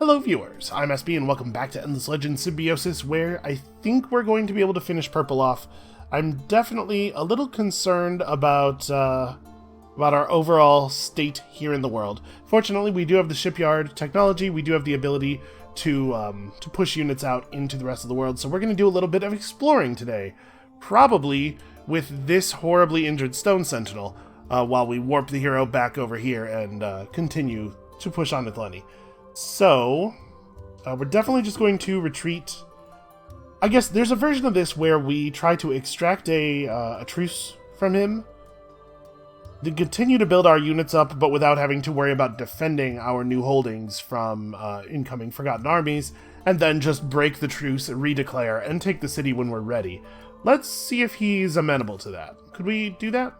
Hello viewers, I'm SB and welcome back to Endless Legend Symbiosis, where I think we're going to be able to finish Purple off. I'm definitely a little concerned about our overall state here in the world. Fortunately, we do have the shipyard technology, we do have the ability to push units out into the rest of the world, so we're going to do a little bit of exploring today. Probably with this horribly injured Stone Sentinel, while we warp the hero back over here and continue to push on with Lenny. So, we're definitely just going to retreat. I guess there's a version of this where we try to extract a truce from him, then continue to build our units up, but without having to worry about defending our new holdings from incoming Forgotten armies, and then just break the truce, redeclare, and take the city when we're ready. Let's see if he's amenable to that. Could we do that?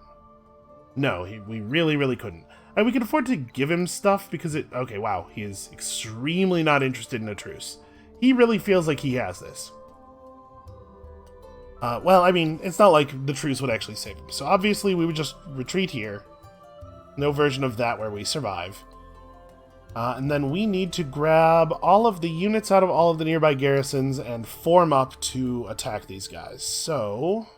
No, we really couldn't. And we can afford to give him stuff because okay, wow, he is extremely not interested in a truce. He really feels like he has this. Well, I mean, it's not like the truce would actually save him. So obviously we would just retreat here. No version of that where we survive. And then we need to grab all of the units out of all of the nearby garrisons and form up to attack these guys. So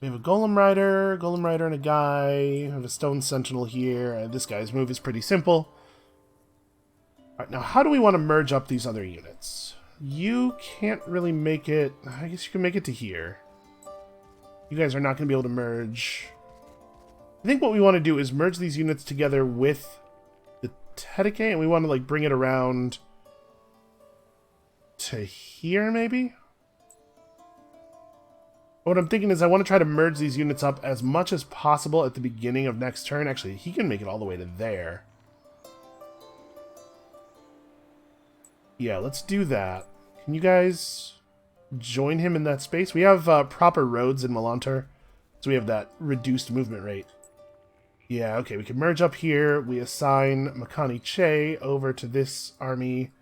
we have a Golem Rider and a guy. We have a Stone Sentinel here. This guy's move is pretty simple. Alright, now how do we want to merge up these other units? You can't really make it... I guess you can make it to here. You guys are not going to be able to merge. I think what we want to do is merge these units together with the Tedeke, and we want to like bring it around to here, maybe? What I'm thinking is I want to try to merge these units up as much as possible at the beginning of next turn. Actually, he can make it all the way to there. Yeah, let's do that. Can you guys join him in that space? We have proper roads in Melantor, so we have that reduced movement rate. Yeah, okay, we can merge up here. We assign Mykara over to this army.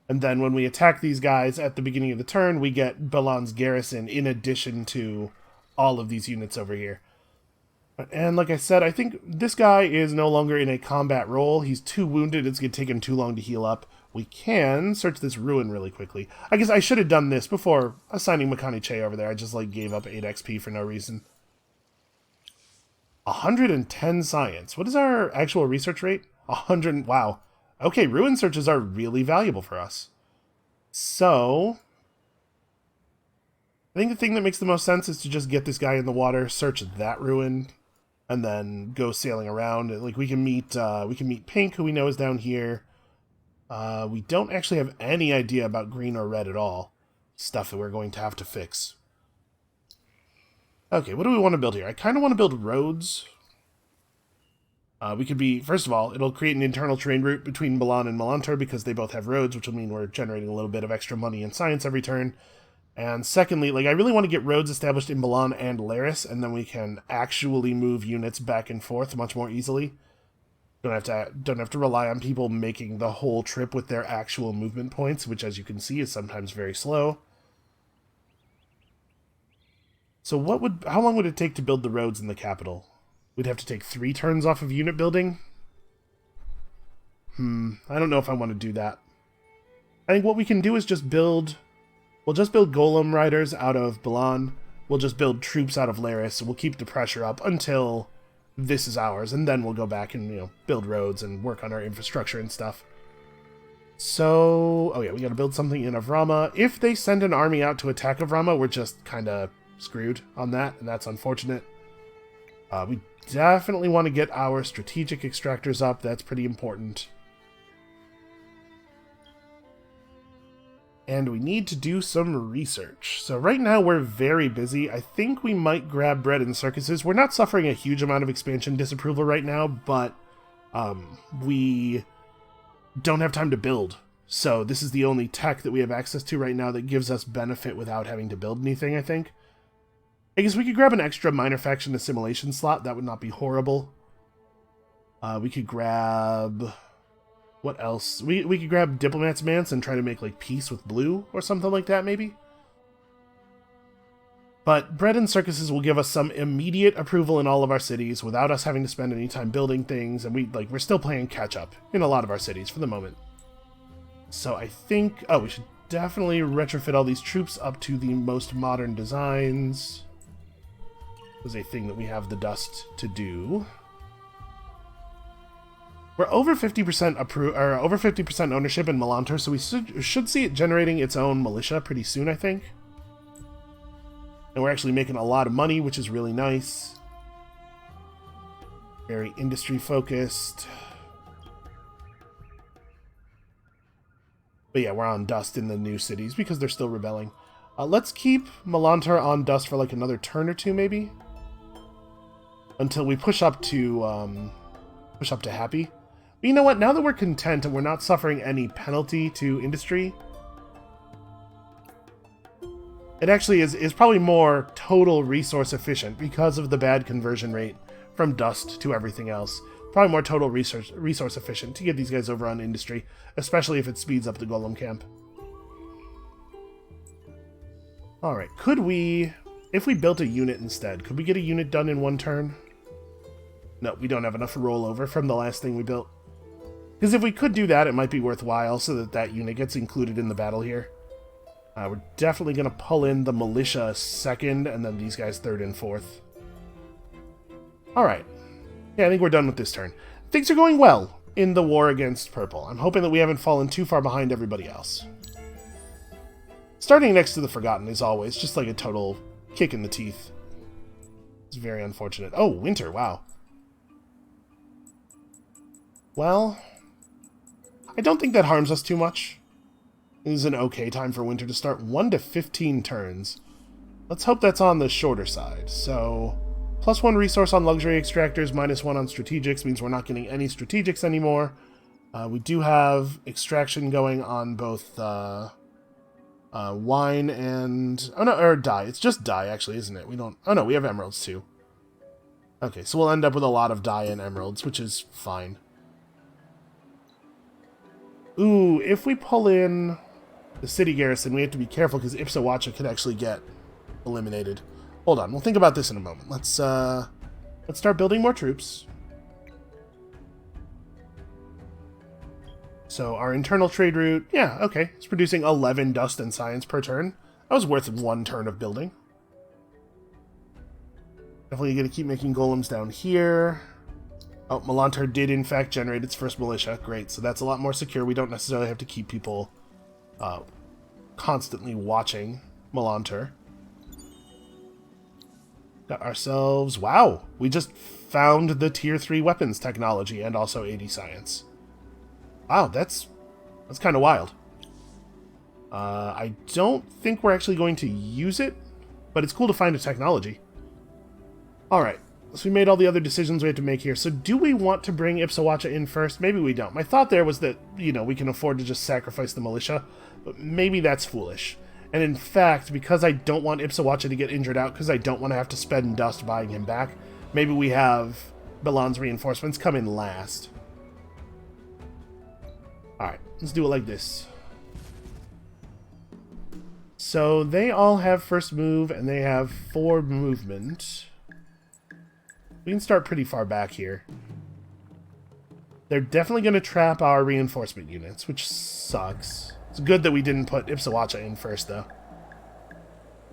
And then when we attack these guys at the beginning of the turn, we get Balan's garrison in addition to all of these units over here. And like I said, I think this guy is no longer in a combat role. He's too wounded. It's going to take him too long to heal up. We can search this ruin really quickly. I guess I should have done this before assigning Mykara over there. I just like gave up 8 XP for no reason. 110 science. What is our actual research rate? 100. Wow. Okay, ruin searches are really valuable for us. So, I think the thing that makes the most sense is to just get this guy in the water, search that ruin, and then go sailing around. Like we can meet Pink, who we know is down here. We don't actually have any idea about green or red at all. Stuff that we're going to have to fix. Okay, what do we want to build here? I kind of want to build roads. We could be, first of all, it'll create an internal terrain route between Balan and Melantor because they both have roads, which will mean we're generating a little bit of extra money and science every turn. And secondly, like I really want to get roads established in Balan and Laris, and then we can actually move units back and forth much more easily. Don't have to rely on people making the whole trip with their actual movement points, which as you can see is sometimes very slow. So how long would it take to build the roads in the capital? We'd have to take 3 turns off of unit building? I don't know if I want to do that. I think what we can do is just build... We'll just build Golem Riders out of Balan. We'll just build troops out of Laris. We'll keep the pressure up until this is ours. And then we'll go back and, build roads and work on our infrastructure and stuff. So... Oh yeah, we gotta build something in Avrama. If they send an army out to attack Avrama, we're just kind of screwed on that. And that's unfortunate. We definitely want to get our strategic extractors up. That's pretty important. And we need to do some research. So right now we're very busy. I think we might grab bread and circuses. We're not suffering a huge amount of expansion disapproval right now, but we don't have time to build. So this is the only tech that we have access to right now that gives us benefit without having to build anything, I think. I guess we could grab an extra minor faction assimilation slot. That would not be horrible. We could grab... What else? We could grab Diplomat's Manse and try to make, like, peace with blue or something like that, maybe? But bread and circuses will give us some immediate approval in all of our cities without us having to spend any time building things, and we're still playing catch up in a lot of our cities for the moment. So I think, we should definitely retrofit all these troops up to the most modern designs. Is a thing that we have the dust to do. We're over 50% over 50% ownership in Melantor, so we should see it generating its own militia pretty soon, I think. And we're actually making a lot of money, which is really nice. Very industry focused. But yeah, we're on dust in the new cities because they're still rebelling. Let's keep Melantor on dust for like another turn or two, maybe, until we push up to happy. But you know what? Now that we're content and we're not suffering any penalty to industry, it actually is probably more total resource efficient because of the bad conversion rate from dust to everything else. Probably more total resource efficient to get these guys over on industry, especially if it speeds up the golem camp. Alright, could we, if we built a unit instead, could we get a unit done in one turn? No, we don't have enough rollover from the last thing we built. Because if we could do that, it might be worthwhile so that that unit gets included in the battle here. We're definitely going to pull in the militia second, and then these guys third and fourth. Alright. Yeah, I think we're done with this turn. Things are going well in the war against purple. I'm hoping that we haven't fallen too far behind everybody else. Starting next to the Forgotten is always just like a total kick in the teeth. It's very unfortunate. Oh, winter, wow. Well, I don't think that harms us too much. It is an okay time for winter to start. 1 to 15 turns. Let's hope that's on the shorter side. So, +1 resource on luxury extractors, -1 on strategics means we're not getting any strategics anymore. We do have extraction going on both wine and... Oh no, or dye. It's just dye actually, isn't it? We don't... Oh no, we have emeralds too. Okay, so we'll end up with a lot of dye and emeralds, which is fine. Ooh, if we pull in the city garrison, we have to be careful because Ipsawacha could actually get eliminated. Hold on, we'll think about this in a moment. Let's start building more troops. So our internal trade route, yeah, okay. It's producing 11 dust and science per turn. That was worth 1 turn of building. Definitely going to keep making golems down here. Oh, Melantor did in fact generate its first militia. Great, so that's a lot more secure. We don't necessarily have to keep people constantly watching Melantor. Got ourselves... Wow! We just found the tier 3 weapons technology and also 80 science. Wow, that's kind of wild. I don't think we're actually going to use it, but it's cool to find a technology. Alright, so we made all the other decisions we had to make here. So do we want to bring Ipsawacha in first? Maybe we don't. My thought there was that, you know, we can afford to just sacrifice the militia, but maybe that's foolish. And in fact, because I don't want Ipsawacha to get injured out, because I don't want to have to spend dust buying him back, maybe we have Milan's reinforcements come in last. Alright, let's do it like this. So they all have first move, and they have 4 movement. We can start pretty far back here. They're definitely going to trap our reinforcement units, which sucks. It's good that we didn't put Ipsawacha in first, though.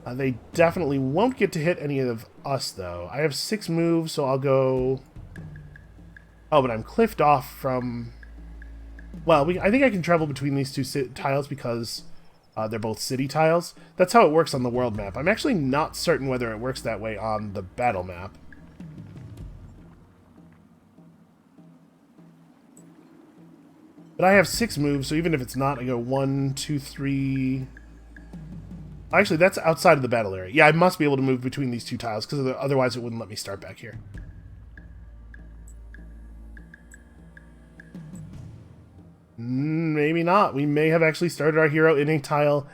They definitely won't get to hit any of us, though. I have 6 moves, so I'll go... Oh, but I'm cliffed off from... Well, I think I can travel between these 2 tiles because they're both city tiles. That's how it works on the world map. I'm actually not certain whether it works that way on the battle map. But I have 6 moves, so even if it's not, I go 1, 2, 3... Actually, that's outside of the battle area. Yeah, I must be able to move between these 2 tiles, because otherwise it wouldn't let me start back here. Maybe not. We may have actually started our hero in a tile.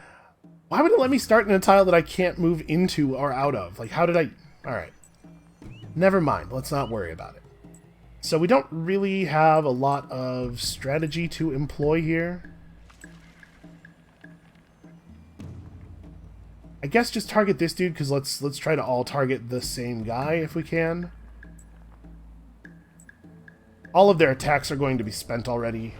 Why would it let me start in a tile that I can't move into or out of? Like, how did I... Alright. Never mind. Let's not worry about it. So we don't really have a lot of strategy to employ here. I guess just target this dude, because let's try to all target the same guy if we can. All of their attacks are going to be spent already.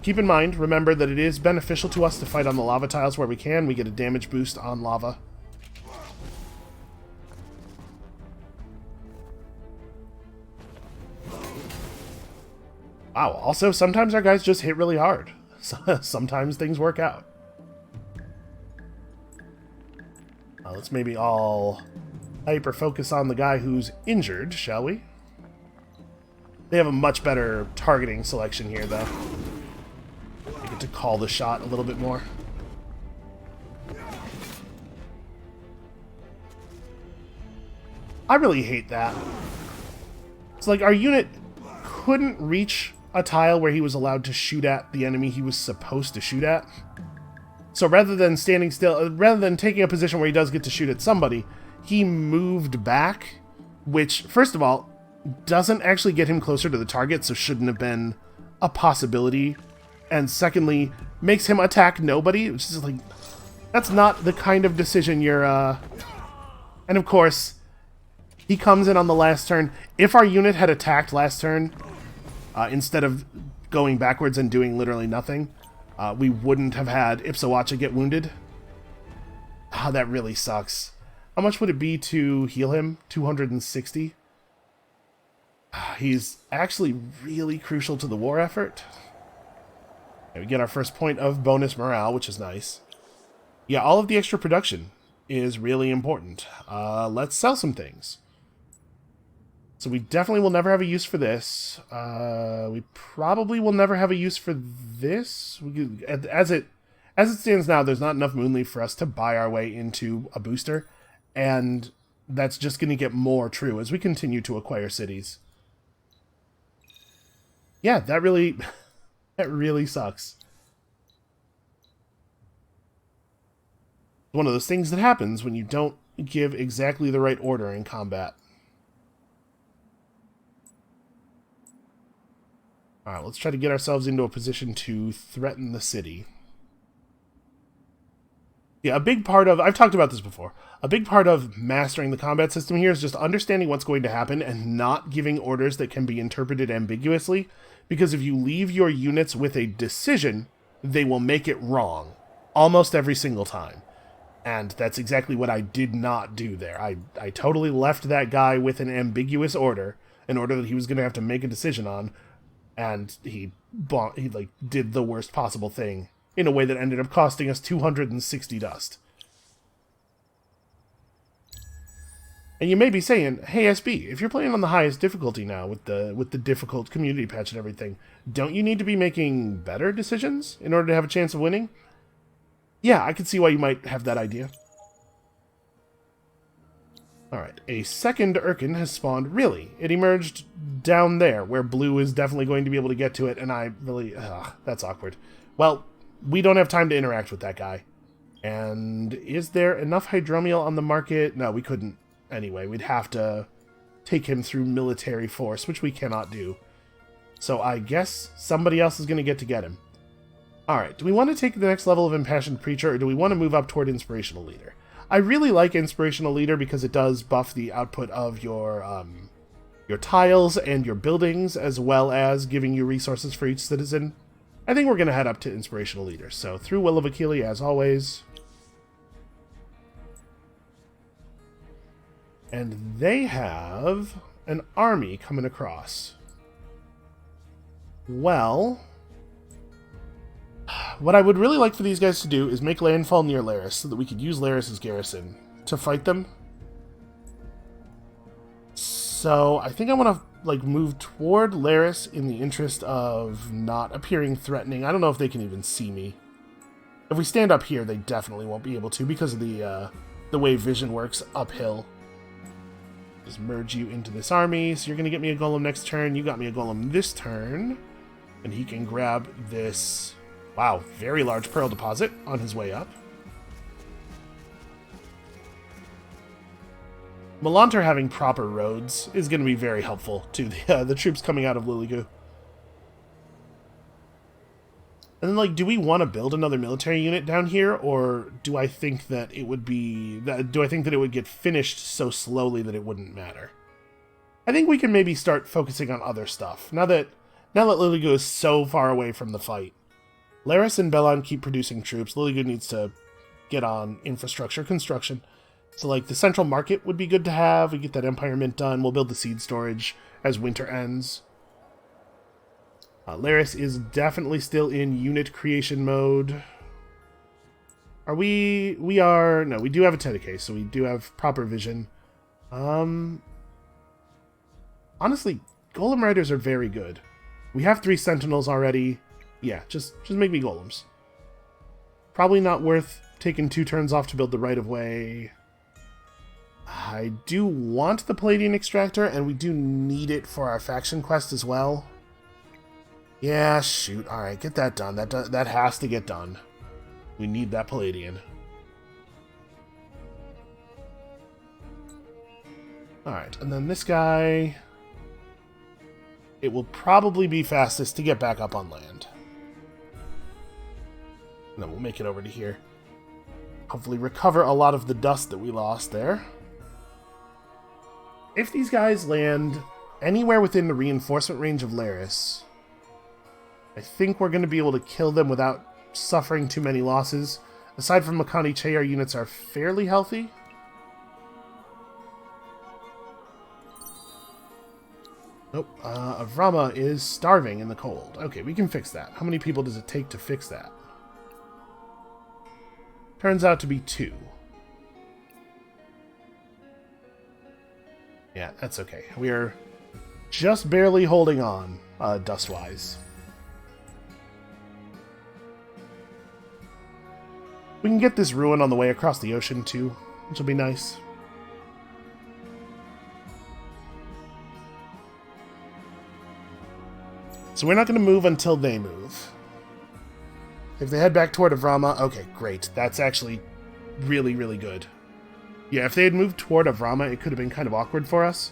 Keep in mind, remember that it is beneficial to us to fight on the lava tiles where we can. We get a damage boost on lava. Wow, also, sometimes our guys just hit really hard. Sometimes things work out. Let's maybe all hyper-focus on the guy who's injured, shall we? They have a much better targeting selection here, though. They get to call the shot a little bit more. I really hate that. It's like our unit couldn't reach a tile where he was allowed to shoot at the enemy he was supposed to shoot at. So rather than standing still, rather than taking a position where he does get to shoot at somebody, he moved back, which, first of all, doesn't actually get him closer to the target, so shouldn't have been a possibility. And secondly, makes him attack nobody, which is like, that's not the kind of decision you're, And of course, he comes in on the last turn. If our unit had attacked last turn, instead of going backwards and doing literally nothing, we wouldn't have had Ipsawacha get wounded. Ah, that really sucks. How much would it be to heal him? 260? He's actually really crucial to the war effort. Okay, we get our first point of bonus morale, which is nice. Yeah, all of the extra production is really important. Let's sell some things. So we definitely will never have a use for this. We probably will never have a use for this. As it stands now, there's not enough Moonleaf for us to buy our way into a booster. And that's just going to get more true as we continue to acquire cities. Yeah, that really sucks. One of those things that happens when you don't give exactly the right order in combat. Alright, let's try to get ourselves into a position to threaten the city. Yeah, a big part of... I've talked about this before. A big part of mastering the combat system here is just understanding what's going to happen and not giving orders that can be interpreted ambiguously. Because if you leave your units with a decision, they will make it wrong. Almost every single time. And that's exactly what I did not do there. I totally left that guy with an ambiguous order, an order that he was going to have to make a decision on. And he like did the worst possible thing in a way that ended up costing us 260 dust. And you may be saying, "Hey SB, if you're playing on the highest difficulty now with the difficult community patch and everything, don't you need to be making better decisions in order to have a chance of winning?" Yeah, I can see why you might have that idea. Alright, a second Urkan has spawned. Really? It emerged down there, where blue is definitely going to be able to get to it, and I really... that's awkward. Well, we don't have time to interact with that guy. And is there enough hydromiel on the market? No, we couldn't. Anyway, we'd have to take him through military force, which we cannot do. So I guess somebody else is going to get him. Alright, do we want to take the next level of Impassioned Preacher, or do we want to move up toward Inspirational Leader? I really like Inspirational Leader because it does buff the output of your tiles and your buildings, as well as giving you resources for each citizen. I think we're going to head up to Inspirational Leader. So, through Will of Achille, as always. And they have an army coming across. Well... what I would really like for these guys to do is make landfall near Laris so that we could use Laris as garrison to fight them. So I think I want to like move toward Laris in the interest of not appearing threatening. I don't know if they can even see me. If we stand up here, they definitely won't be able to because of the way vision works uphill. Just merge you into this army. So you're going to get me a golem next turn. You got me a golem this turn. And he can grab this... wow, very large pearl deposit on his way up. Melanter having proper roads is going to be very helpful to the troops coming out of Liligoo. And then, like, do we want to build another military unit down here, or do I think that it would be... do I think that it would get finished so slowly that it wouldn't matter? I think we can maybe start focusing on other stuff, now that Liligo is so far away from the fight. Laris and Bellon keep producing troops. Liligo needs to get on infrastructure construction. So, like, the central market would be good to have. We get that Empire Mint done. We'll build the seed storage as winter ends. Laris is definitely still in unit creation mode. Are we? We are... No, we do have a Tedicase, so we do have proper vision. Honestly, Golem Riders are very good. We have 3 Sentinels already. Yeah, just make me Golems. Probably not worth taking 2 turns off to build the right-of-way. I do want the Palladian Extractor, and we do need it for our faction quest as well. Yeah, shoot. Alright, get that done. That has to get done. We need that Palladian. Alright, and then this guy... It will probably be fastest to get back up on land. And then we'll make it over to here. Hopefully recover a lot of the dust that we lost there. If these guys land anywhere within the reinforcement range of Laris, I think we're going to be able to kill them without suffering too many losses. Aside from Makani Che, our units are fairly healthy. Nope. Avrama is starving in the cold. Okay, we can fix that. How many people does it take to fix that? Turns out to be 2. Yeah, that's okay. We're just barely holding on, dust-wise. We can get this ruin on the way across the ocean, too, which will be nice. So we're not going to move until they move. If they head back toward Avrama, okay, great. That's actually really, really good. Yeah, if they had moved toward Avrama, it could have been kind of awkward for us.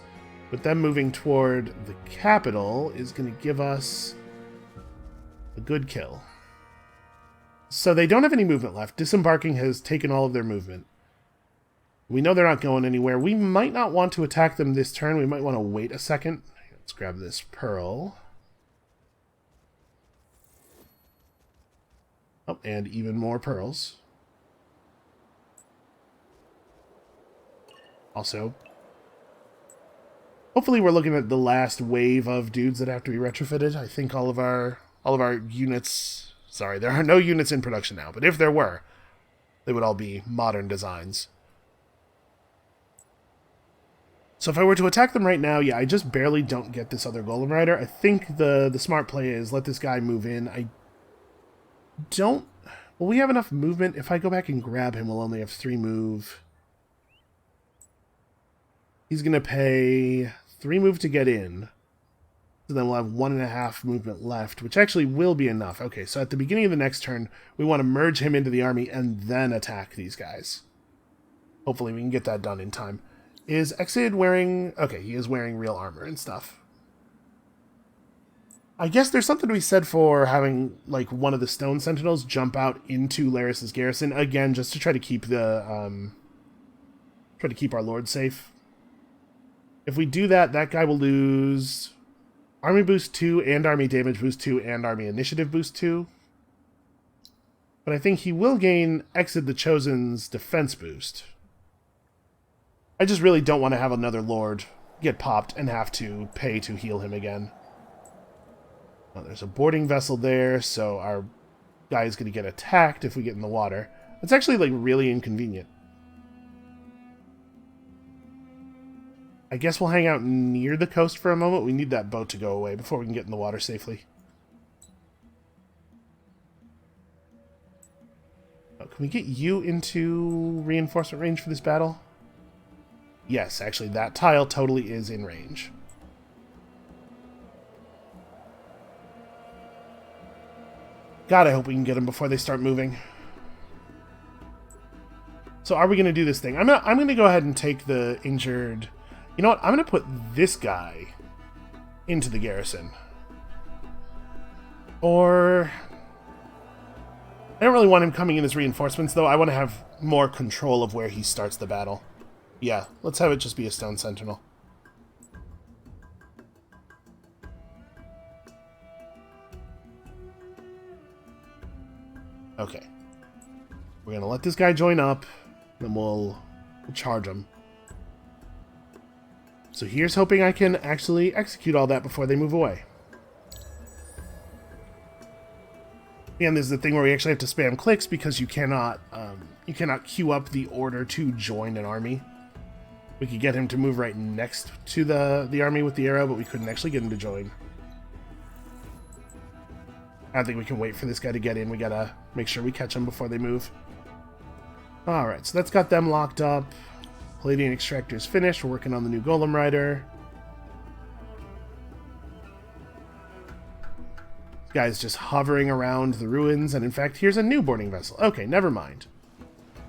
But them moving toward the capital is going to give us a good kill. So they don't have any movement left. Disembarking has taken all of their movement. We know they're not going anywhere. We might not want to attack them this turn. We might want to wait a second. Let's grab this pearl. Oh, and even more pearls. Also, hopefully we're looking at the last wave of dudes that have to be retrofitted. I think all of our units... Sorry, there are no units in production now, but if there were, they would all be modern designs. So if I were to attack them right now, yeah, I just barely don't get this other Golem Rider. I think the smart play is let this guy move in. I don't... Will we have enough movement? If I go back and grab him, we'll only have 3 move. He's going to pay 3 move to get in. So then we'll have 1.5 movement left, which actually will be enough. Okay, so at the beginning of the next turn, we want to merge him into the army and then attack these guys. Hopefully we can get that done in time. Is Exid wearing... Okay, he is wearing real armor and stuff. I guess there's something to be said for having, like, one of the stone sentinels jump out into Laris's garrison, again, just to try to keep the, try to keep our lord safe. If we do that, that guy will lose Army Boost 2 and Army Damage Boost 2 and Army Initiative Boost 2. But I think he will gain Exit the Chosen's Defense Boost. I just really don't want to have another lord get popped and have to pay to heal him again. Oh, there's a boarding vessel there, so our guy is going to get attacked if we get in the water. It's actually, like, really inconvenient. I guess we'll hang out near the coast for a moment. We need that boat to go away before we can get in the water safely. Oh, can we get you into reinforcement range for this battle? Yes, actually, that tile totally is in range. God, I hope we can get them before they start moving. So are we going to do this thing? I'm going to go ahead and take the injured... You know what? I'm going to put this guy into the garrison. Or... I don't really want him coming in as reinforcements, though. I want to have more control of where he starts the battle. Yeah, let's have it just be a stone sentinel. Okay. We're going to let this guy join up, then we'll charge him. So here's hoping I can actually execute all that before they move away. And there's the thing where we actually have to spam clicks because you cannot queue up the order to join an army. We could get him to move right next to the army with the arrow, but we couldn't actually get him to join. I don't think we can wait for this guy to get in. We gotta make sure we catch him before they move. Alright, so that's got them locked up. Palladian Extractor is finished. We're working on the new Golem Rider. This guy's just hovering around the ruins, and in fact, here's a new boarding vessel. Okay, never mind.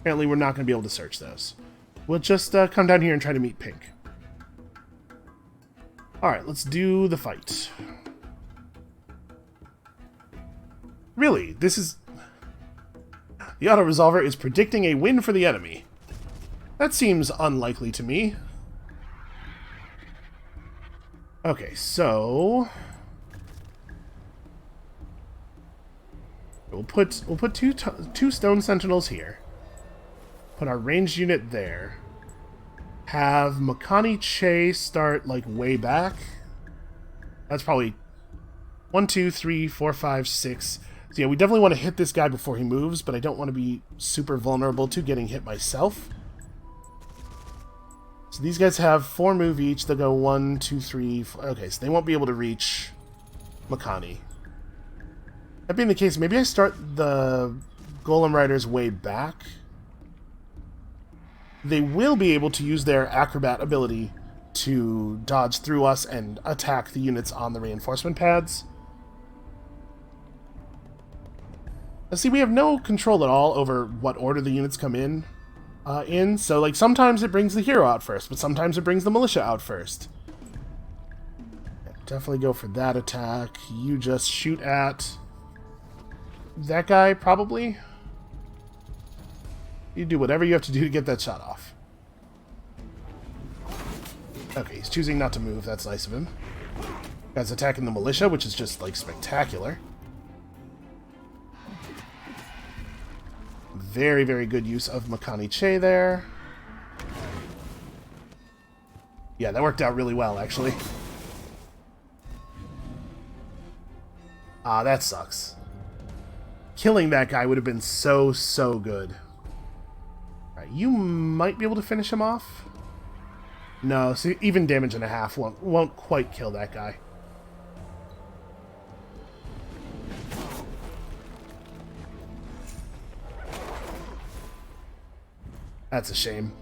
Apparently, we're not going to be able to search those. We'll just come down here and try to meet Pink. Alright, let's do the fight. Really, this is... The auto-resolver is predicting a win for the enemy. That seems unlikely to me. Okay, so... We'll put two stone sentinels here. Put our ranged unit there. Have Makani Che start, like, way back. That's probably 1, 2, 3, 4, 5, 6... So yeah, we definitely want to hit this guy before he moves, but I don't want to be super vulnerable to getting hit myself. So these guys have 4 move each. They'll go 1, 2, 3, 4. Okay, so they won't be able to reach Makani. That being the case, maybe I start the Golem Riders way back. They will be able to use their Acrobat ability to dodge through us and attack the units on the reinforcement pads. Now, see, we have no control at all over what order the units come in. So, like, sometimes it brings the hero out first, but sometimes it brings the militia out first. Definitely go for that attack. You just shoot at that guy, probably. You do whatever you have to do to get that shot off. Okay, he's choosing not to move. That's nice of him. Guy's attacking the militia, which is just, like, spectacular. Very, very good use of Makani Che there. Yeah, that worked out really well, actually. Ah, that sucks. Killing that guy would have been so, so good. Alright, you might be able to finish him off. No, so even damage and a half won't quite kill that guy. That's a shame.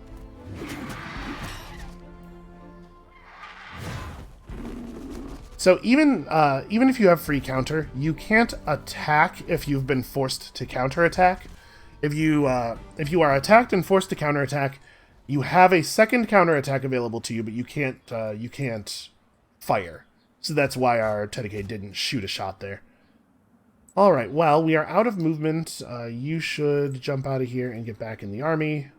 So even if you have free counter, you can't attack if you've been forced to counterattack. If you are attacked and forced to counterattack, you have a second counterattack available to you, but you can't fire. So that's why our Tedeke didn't shoot a shot there. All right, well, we are out of movement. You should jump out of here and get back in the army.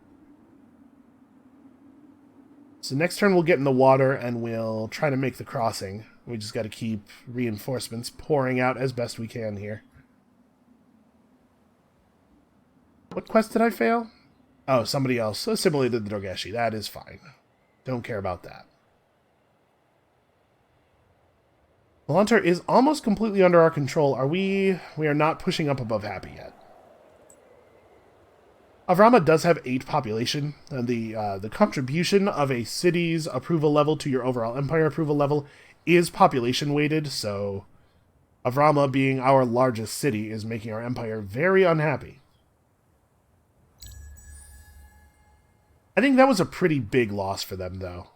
So next turn we'll get in the water and we'll try to make the crossing. We just got to keep reinforcements pouring out as best we can here. What quest did I fail? Oh, somebody else assimilated the Dorgeshi. That is fine. Don't care about that. Melantor is almost completely under our control. We are not pushing up above happy yet. Avrama does have 8 population, and the contribution of a city's approval level to your overall empire approval level is population weighted, so Avrama, being our largest city, is making our empire very unhappy. I think that was a pretty big loss for them, though,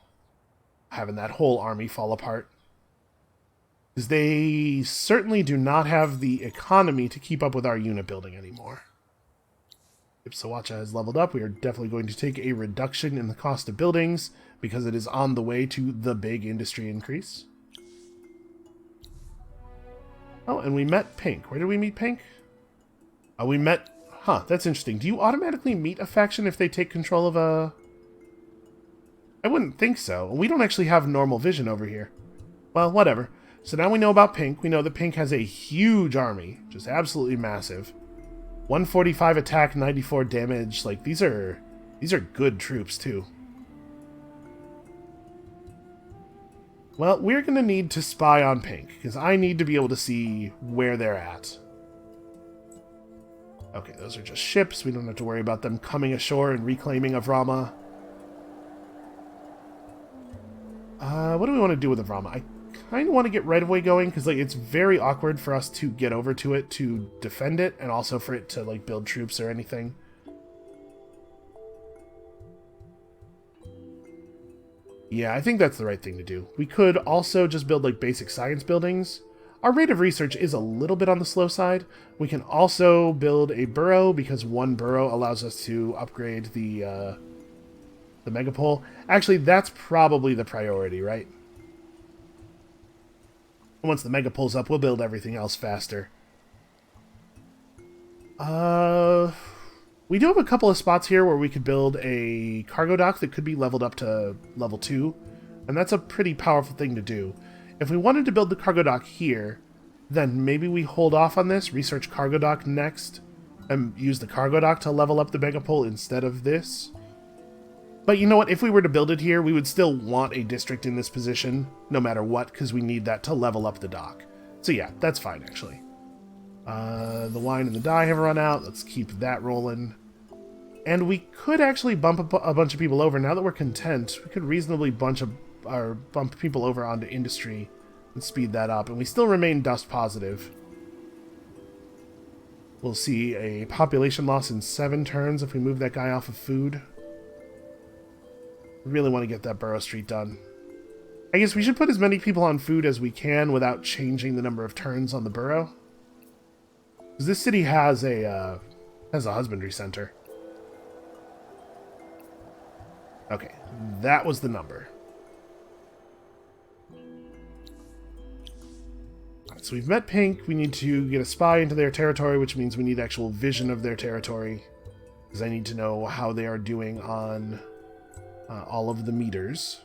having that whole army fall apart. Because they certainly do not have the economy to keep up with our unit building anymore. If Sawacha has leveled up, we are definitely going to take a reduction in the cost of buildings because it is on the way to the big industry increase. Oh, and we met Pink. Where did we meet Pink? We met... Huh, that's interesting. Do you automatically meet a faction if they take control of a... I wouldn't think so. We don't actually have normal vision over here. Well, whatever. So now we know about Pink. We know that Pink has a huge army. Just absolutely massive. 145 attack, 94 damage. Like, these are good troops, too. Well, we're going to need to spy on Pink, because I need to be able to see where they're at. Okay, those are just ships. We don't have to worry about them coming ashore and reclaiming Avrama. What do we want to do with Avrama? I kind of want to get right-of-way going, because like, it's very awkward for us to get over to it to defend it, and also for it to like build troops or anything. Yeah, I think that's the right thing to do. We could also just build like basic science buildings. Our rate of research is a little bit on the slow side. We can also build a burrow, because one burrow allows us to upgrade the megapole. Actually, that's probably the priority, right? Once the megapole's up, we'll build everything else faster. We do have a couple of spots here where we could build a cargo dock that could be leveled up to level 2, and that's a pretty powerful thing to do. If we wanted to build the cargo dock here, then maybe we hold off on this, research cargo dock next, and use the cargo dock to level up the megapole instead of this. But you know what, if we were to build it here, we would still want a district in this position, no matter what, because we need that to level up the dock. So yeah, that's fine, actually. The wine and the dye have run out. Let's keep that rolling. And we could actually bump a bunch of people over. Now that we're content, we could reasonably bump people over onto industry and speed that up. And we still remain dust positive. We'll see a population loss in 7 turns if we move that guy off of food. Really want to get that Burrow Street done. I guess we should put as many people on food as we can without changing the number of turns on the burrow. Because this city has a husbandry center. Okay, that was the number. Alright, so we've met Pink. We need to get a spy into their territory, which means we need actual vision of their territory. Because I need to know how they are doing on all of the meters.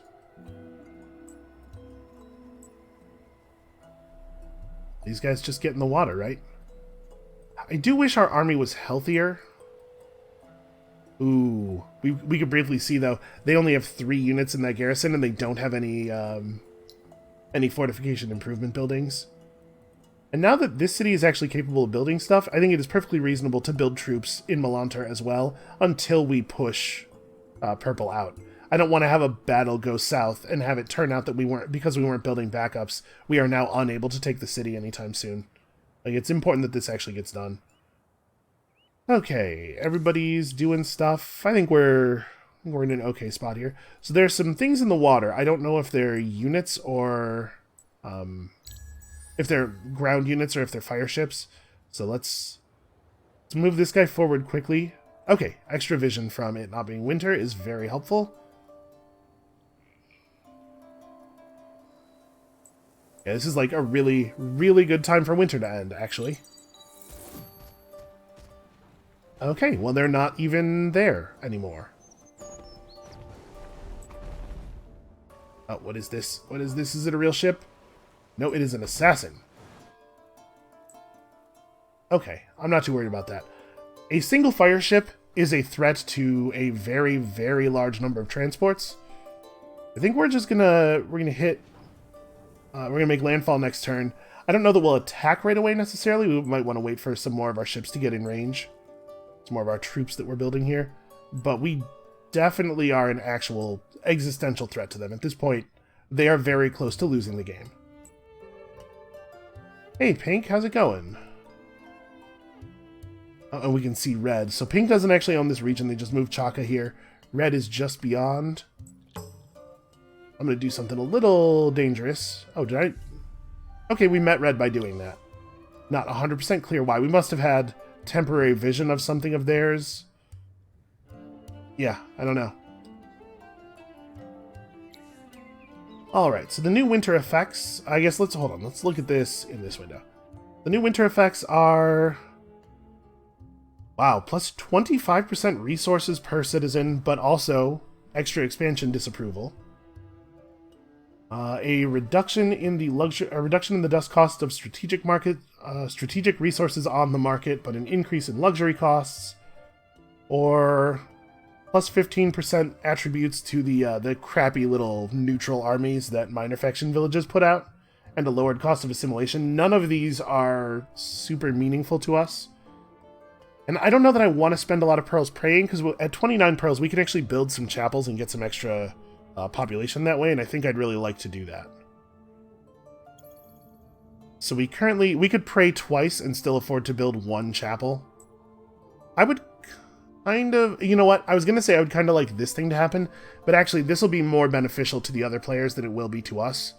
These guys just get in the water, right? I do wish our army was healthier. Ooh. We could briefly see, though, they only have 3 units in that garrison, and they don't have any fortification improvement buildings. And now that this city is actually capable of building stuff, I think it is perfectly reasonable to build troops in Melanter as well, until we push Purple out. I don't want to have a battle go south and have it turn out that because we weren't building backups, we are now unable to take the city anytime soon. Like, it's important that this actually gets done. Okay, everybody's doing stuff. I think we're in an okay spot here. So there's some things in the water. I don't know if they're units or if they're ground units or if they're fire ships. So let's move this guy forward quickly. Okay, extra vision from it not being winter is very helpful. Yeah, this is like a really, really good time for winter to end, actually. Okay, well, they're not even there anymore. Oh, what is this? What is this? Is it a real ship? No, it is an assassin. Okay, I'm not too worried about that. A single fire ship is a threat to a very, very large number of transports. I think we're just gonna make landfall next turn. I don't know that we'll attack right away necessarily. We might want to wait for some more of our ships to get in range. Some more of our troops that we're building here. But we definitely are an actual existential threat to them. At this point, they are very close to losing the game. Hey, Pink, how's it going? And we can see Red. So Pink doesn't actually own this region. They just moved Chaka here. Red is just beyond. I'm going to do something a little dangerous. Oh, did I? Okay, we met Red by doing that. Not 100% clear why. We must have had temporary vision of something of theirs. Yeah, I don't know. Alright, so the new winter effects... I guess hold on. Let's look at this in this window. The new winter effects are... Wow, plus 25% resources per citizen, but also extra expansion disapproval. A reduction in the dust cost of strategic resources on the market, but an increase in luxury costs, or plus 15% attributes to the crappy little neutral armies that minor faction villages put out, and a lowered cost of assimilation. None of these are super meaningful to us. And I don't know that I want to spend a lot of pearls praying, because at 29 pearls we can actually build some chapels and get some extra population that way, and I think I'd really like to do that. So we could pray twice and still afford to build one chapel. I would kind of, you know what, I was going to say I would kind of like this thing to happen, but actually this will be more beneficial to the other players than it will be to us,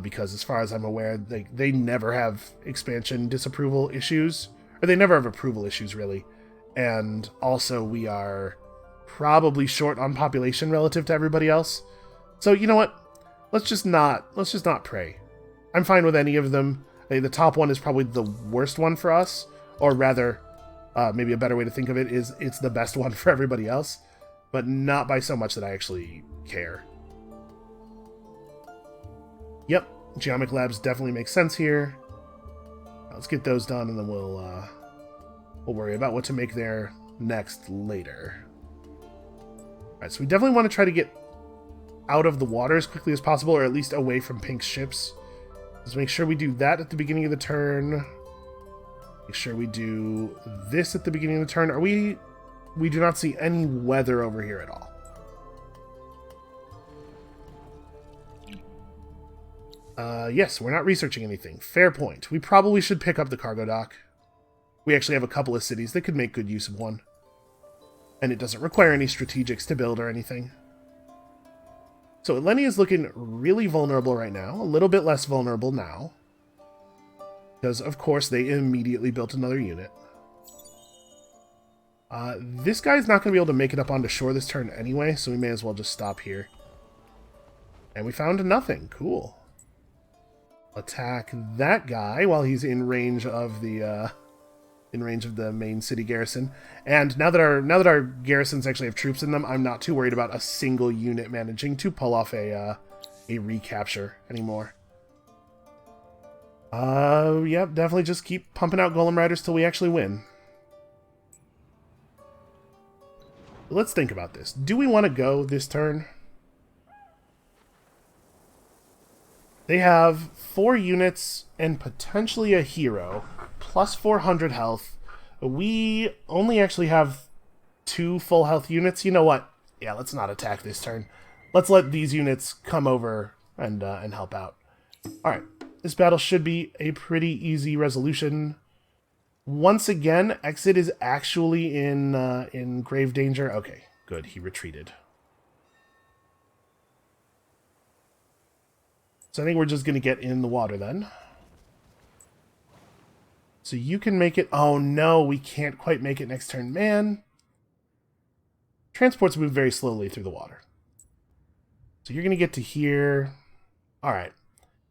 because as far as I'm aware, they never have expansion disapproval issues. Or they never have approval issues, really. And also, we are probably short on population relative to everybody else. So, you know what? Let's just not pray. I'm fine with any of them. The top one is probably the worst one for us. Or rather, maybe a better way to think of it is it's the best one for everybody else. But not by so much that I actually care. Yep, Geomic Labs definitely makes sense here. Let's get those done, and then we'll worry about what to make there next later. Alright, so we definitely want to try to get out of the water as quickly as possible, or at least away from Pink's ships. Let's make sure we do that at the beginning of the turn. Make sure we do this at the beginning of the turn. We do not see any weather over here at all. Yes, we're not researching anything. Fair point. We probably should pick up the cargo dock. We actually have a couple of cities that could make good use of one. And it doesn't require any strategics to build or anything. So Eleni is looking really vulnerable right now. A little bit less vulnerable now. Because, of course, they immediately built another unit. This guy's not going to be able to make it up onto shore this turn anyway, so we may as well just stop here. And we found nothing. Cool. Attack that guy while he's in range of the main city garrison. And now that our garrisons actually have troops in them, I'm not too worried about a single unit managing to pull off a recapture anymore. Yep, definitely just keep pumping out Golem Riders till we actually win. Let's think about this. Do we want to go this turn? They have 4 units and potentially a hero, plus 400 health. We only actually have 2 full health units. You know what? Yeah, let's not attack this turn. Let's let these units come over and help out. Alright, this battle should be a pretty easy resolution. Once again, Exit is actually in grave danger. Okay, good, he retreated. So I think we're just going to get in the water then. So you can make it... Oh no, we can't quite make it next turn. Man. Transports move very slowly through the water. So you're going to get to here. Alright.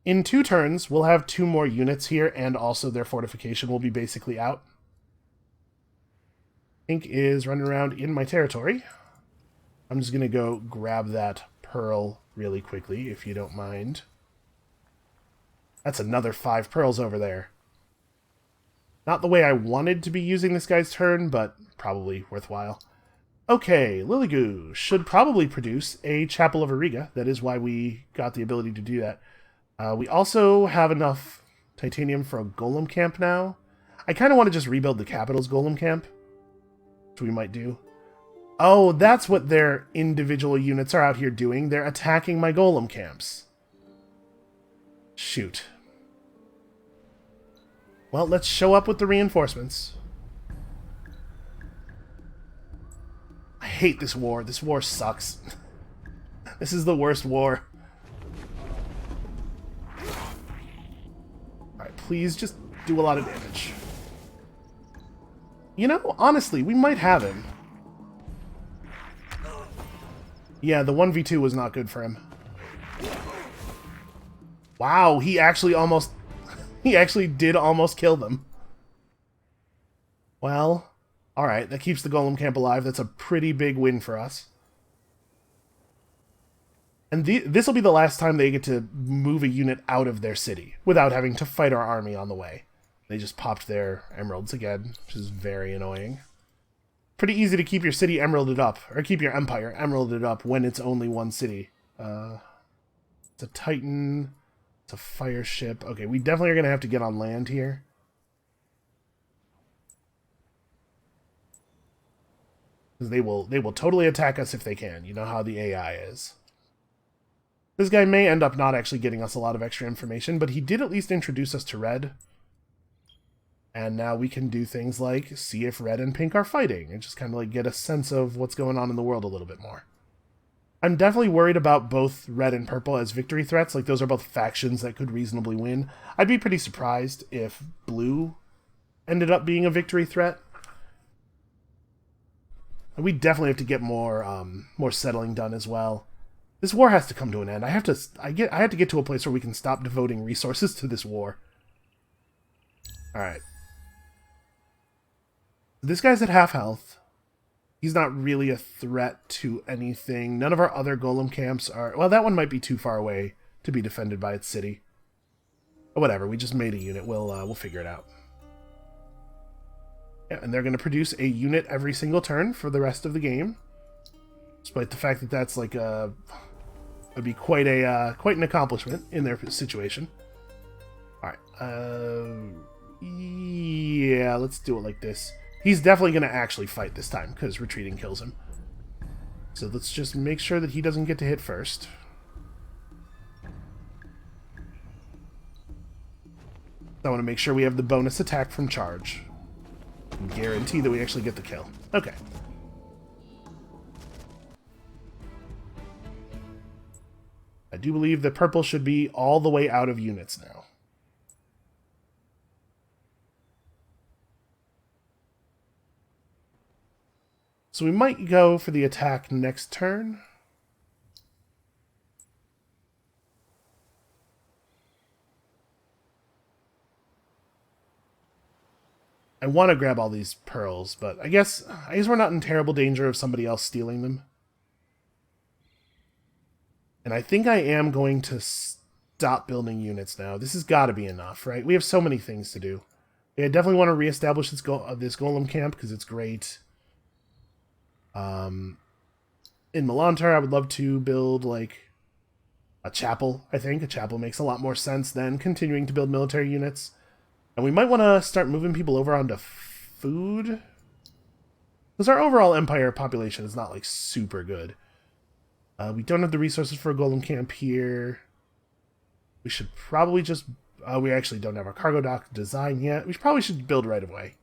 In 2 turns, we'll have 2 more units here, and also their fortification will be basically out. Pink is running around in my territory. I'm just going to go grab that pearl really quickly, if you don't mind. That's another 5 pearls over there. Not the way I wanted to be using this guy's turn, but probably worthwhile. Okay, Lilygoo should probably produce a Chapel of Ariga. That is why we got the ability to do that. We also have enough titanium for a golem camp now. I kind of want to just rebuild the capital's golem camp, which we might do. Oh, that's what their individual units are out here doing. They're attacking my golem camps. Shoot. Well, let's show up with the reinforcements. I hate this war. This war sucks. This is the worst war. Alright, please just do a lot of damage. You know, honestly, we might have him. Yeah, the 1v2 was not good for him. Wow, he actually almost... He actually did almost kill them. Well, Alright, that keeps the golem camp alive. That's a pretty big win for us. And this will be the last time they get to move a unit out of their city without having to fight our army on the way. They just popped their emeralds again, which is very annoying. Pretty easy to keep your city emeralded up, or keep your empire emeralded up when it's only one city. It's a Titan. It's a fire ship. Okay, we definitely are going to have to get on land here. Because they will totally attack us if they can. You know how the AI is. This guy may end up not actually getting us a lot of extra information, but he did at least introduce us to red. And now we can do things like see if red and pink are fighting, and just kind of like get a sense of what's going on in the world a little bit more. I'm definitely worried about both red and purple as victory threats. Like, those are both factions that could reasonably win. I'd be pretty surprised if blue ended up being a victory threat. And we definitely have to get more settling done as well. This war has to come to an end. I have to get to a place where we can stop devoting resources to this war. Alright. This guy's at half health. He's not really a threat to anything. None of our other golem camps are... Well, that one might be too far away to be defended by its city. But whatever, we just made a unit. We'll figure it out. Yeah, and they're going to produce a unit every single turn for the rest of the game. Despite the fact that that's like a... would be quite an accomplishment in their situation. Alright, yeah, let's do it like this. He's definitely going to actually fight this time, because retreating kills him. So let's just make sure that he doesn't get to hit first. I want to make sure we have the bonus attack from charge. And guarantee that we actually get the kill. Okay. I do believe that purple should be all the way out of units now. So we might go for the attack next turn. I want to grab all these pearls, but I guess we're not in terrible danger of somebody else stealing them. And I think I am going to stop building units now. This has got to be enough, right? We have so many things to do. I definitely want to reestablish this golem camp because it's great. In Melantar, I would love to build, like, a chapel, I think. A chapel makes a lot more sense than continuing to build military units. And we might want to start moving people over onto food. Because our overall empire population is not, like, super good. We don't have the resources for a golem camp here. We should probably just... we actually don't have our cargo dock design yet. We probably should build right away.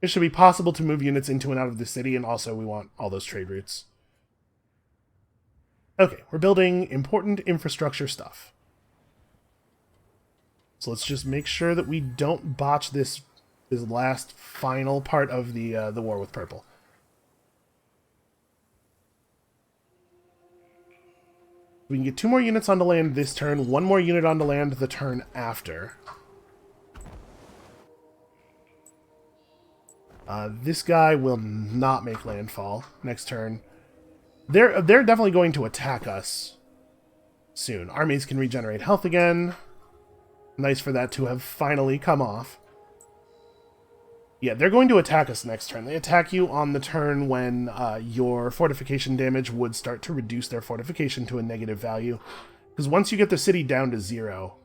It should be possible to move units into and out of the city, and also we want all those trade routes. Okay, we're building important infrastructure stuff. So let's just make sure that we don't botch this last final part of the war with purple. We can get 2 more units onto land this turn, 1 more unit onto land the turn after. This guy will not make landfall next turn. They're definitely going to attack us soon. Armies can regenerate health again. Nice for that to have finally come off. Yeah, they're going to attack us next turn. They attack you on the turn when your fortification damage would start to reduce their fortification to a negative value. Because once you get the city down to 0,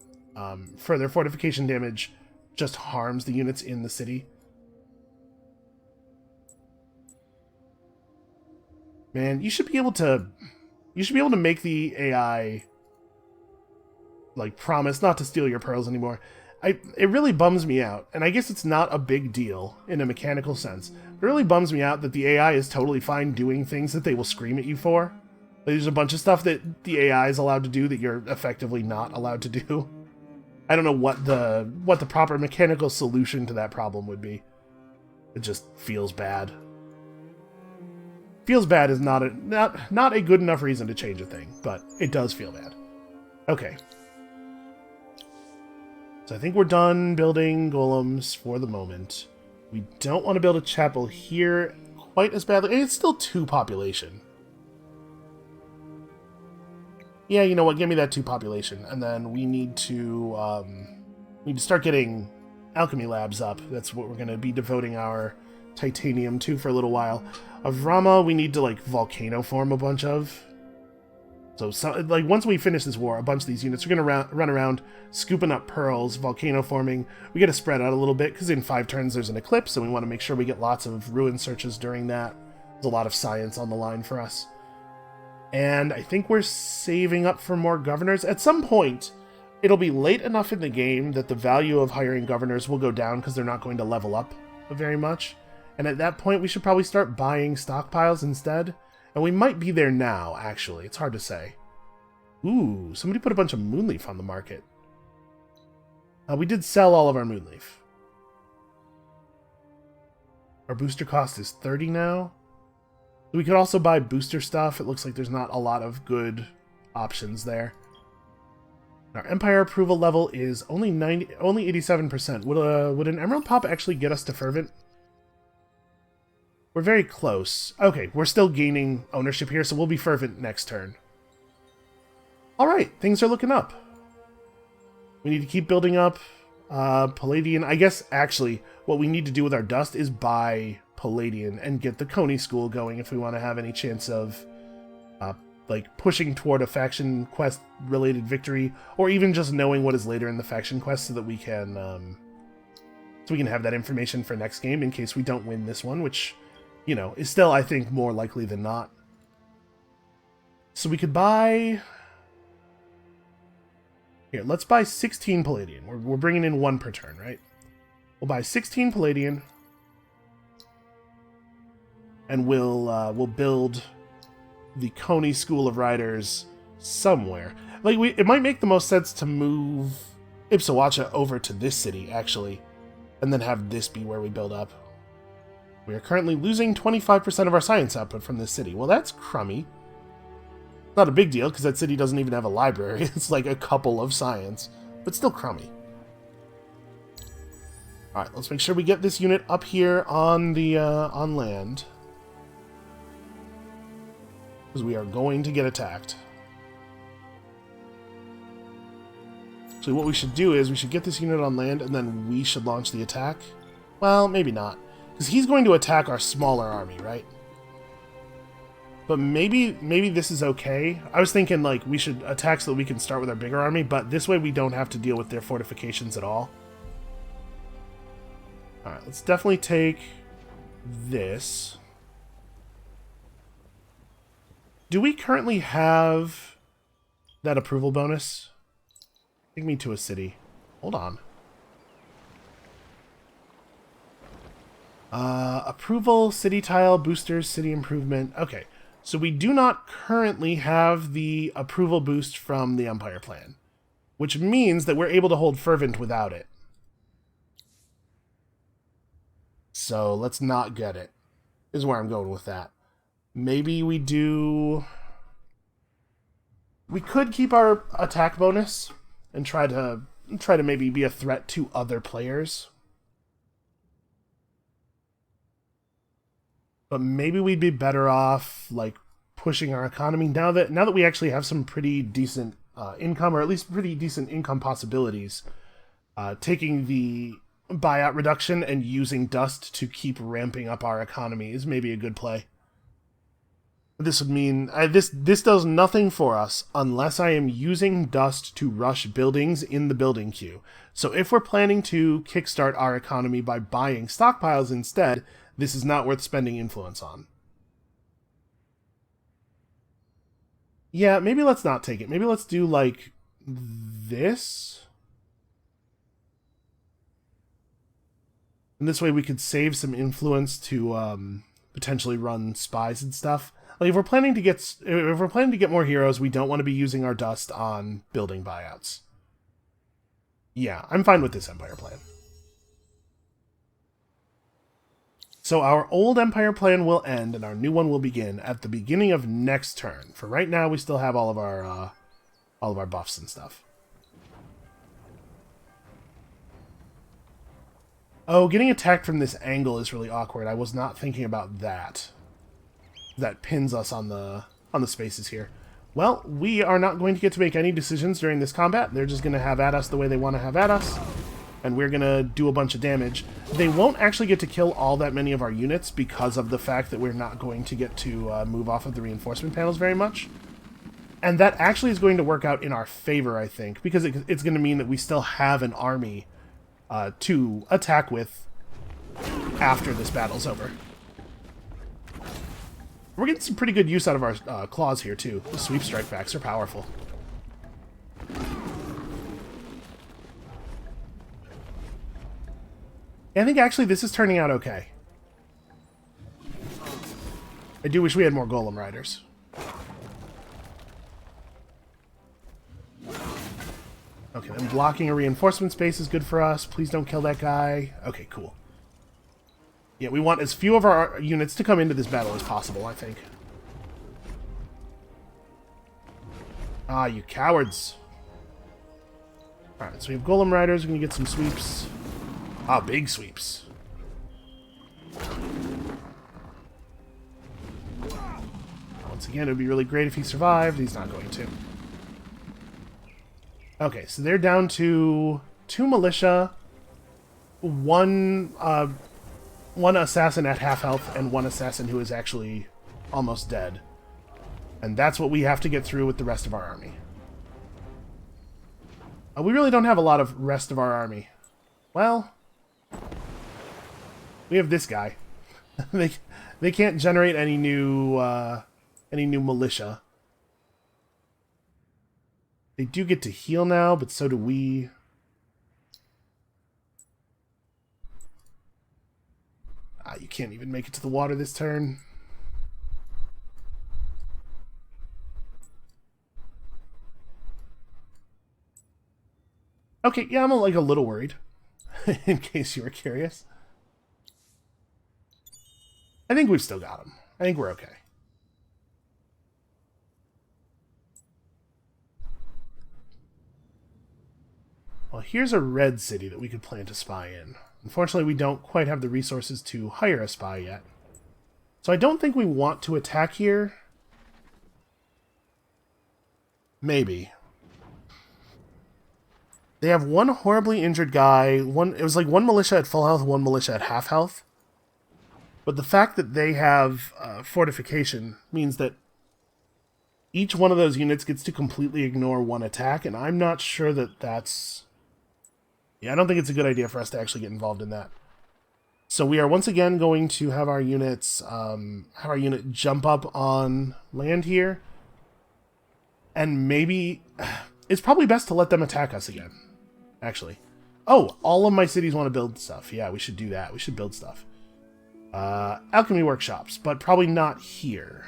further fortification damage just harms the units in the city. Man, you should be able to make the AI like promise not to steal your pearls anymore. It really bums me out, and I guess it's not a big deal in a mechanical sense. It really bums me out that the AI is totally fine doing things that they will scream at you for. There's a bunch of stuff that the AI is allowed to do that you're effectively not allowed to do. I don't know what the proper mechanical solution to that problem would be. It just feels bad. Feels bad is not a good enough reason to change a thing, but it does feel bad. Okay. So I think we're done building golems for the moment. We don't want to build a chapel here quite as badly. It's still 2 population. Yeah, you know what? Give me that 2 population. And then we need to start getting alchemy labs up. That's what we're going to be devoting our titanium to for a little while. Of Rama, we need to, like, volcano form a bunch of. So, like, once we finish this war, a bunch of these units are going to run around scooping up pearls, volcano forming. We got to spread out a little bit, because in 5 turns there's an eclipse, and we want to make sure we get lots of ruin searches during that. There's a lot of science on the line for us. And I think we're saving up for more governors. At some point, it'll be late enough in the game that the value of hiring governors will go down because they're not going to level up very much. And at that point, we should probably start buying stockpiles instead. And we might be there now, actually. It's hard to say. Ooh, somebody put a bunch of Moonleaf on the market. We did sell all of our Moonleaf. Our booster cost is 30 now. We could also buy booster stuff. It looks like there's not a lot of good options there. Our Empire approval level is only 87%. Would an Emerald Pop actually get us to Fervent? We're very close. Okay, we're still gaining ownership here, so we'll be Fervent next turn. Alright, things are looking up. We need to keep building up Palladian. I guess, actually, what we need to do with our dust is buy Palladian and get the Coney School going if we want to have any chance of like pushing toward a faction quest related victory, or even just knowing what is later in the faction quest so that we can have that information for next game in case we don't win this one, which, you know, is still, I think, more likely than not. So we could buy... Here, let's buy 16 Palladian. We're bringing in 1 per turn, right? We'll buy 16 Palladian. And we'll build the Coney School of Riders somewhere. Like, it might make the most sense to move Ipsawacha over to this city, actually, and then have this be where we build up. We are currently losing 25% of our science output from this city. Well, that's crummy. Not a big deal, because that city doesn't even have a library. It's like a couple of science, but still crummy. Alright, let's make sure we get this unit up here on the on land. Because we are going to get attacked. So what we should do is we should get this unit on land, and then we should launch the attack. Well, maybe not. Because he's going to attack our smaller army, right? But maybe this is okay. I was thinking, like, we should attack so that we can start with our bigger army, but this way we don't have to deal with their fortifications at all. Alright, let's definitely take this. Do we currently have that approval bonus? Take me to a city. Hold on. Approval, city tile, boosters, city improvement. Okay, so we do not currently have the approval boost from the Empire plan, which means that we're able to hold Fervent without it. So let's not get it, is where I'm going with that. Maybe we do... We could keep our attack bonus and try to maybe be a threat to other players. But maybe we'd be better off, like, pushing our economy now that we actually have some pretty decent income, or at least pretty decent income possibilities. Taking the buyout reduction and using dust to keep ramping up our economy is maybe a good play. This would mean this does nothing for us unless I am using dust to rush buildings in the building queue. So if we're planning to kickstart our economy by buying stockpiles instead, this is not worth spending influence on. Yeah, maybe let's not take it. Maybe let's do, like, this. And this way we could save some influence to potentially run spies and stuff. Like, if we're planning to get more heroes, we don't want to be using our dust on building buyouts. Yeah, I'm fine with this Empire plan. So our old Empire plan will end, and our new one will begin at the beginning of next turn. For right now, we still have all of our buffs and stuff. Oh, getting attacked from this angle is really awkward. I was not thinking about that. That pins us on the spaces here. Well, we are not going to get to make any decisions during this combat. They're just going to have at us the way they want to have at us. And we're going to do a bunch of damage. They won't actually get to kill all that many of our units because of the fact that we're not going to get to move off of the reinforcement panels very much. And that actually is going to work out in our favor, I think, because it's going to mean that we still have an army to attack with after this battle's over. We're getting some pretty good use out of our claws here, too. The sweep strike backs are powerful. I think actually this is turning out okay. I do wish we had more golem riders. Okay, then blocking a reinforcement space is good for us. Please don't kill that guy. Okay, cool. Yeah, we want as few of our units to come into this battle as possible, I think. Ah, you cowards. Alright, so we have golem riders. We're going to get some sweeps. Ah, big sweeps. Once again, it would be really great if he survived. He's not going to. Okay, so they're down to 2 militia, one assassin at half health, and 1 assassin who is actually almost dead. And that's what we have to get through with the rest of our army. We really don't have a lot of rest of our army. Well, we have this guy. they can't generate any new militia. They do get to heal now, but so do we. Ah, you can't even make it to the water this turn. Okay, yeah, I'm like a little worried, in case you were curious. I think we've still got him. I think we're okay. Well, here's a red city that we could plant a spy in. Unfortunately, we don't quite have the resources to hire a spy yet. So I don't think we want to attack here. Maybe. They have 1 horribly injured guy. It was like 1 militia at full health, 1 militia at half health. But the fact that they have fortification means that each one of those units gets to completely ignore 1 attack, and I'm not sure that that's... Yeah, I don't think it's a good idea for us to actually get involved in that. So we are once again going to have our units, have our unit jump up on land here. And maybe... It's probably best to let them attack us again, actually. Oh, all of my cities want to build stuff. Yeah, we should do that. We should build stuff. Alchemy workshops, but probably not here.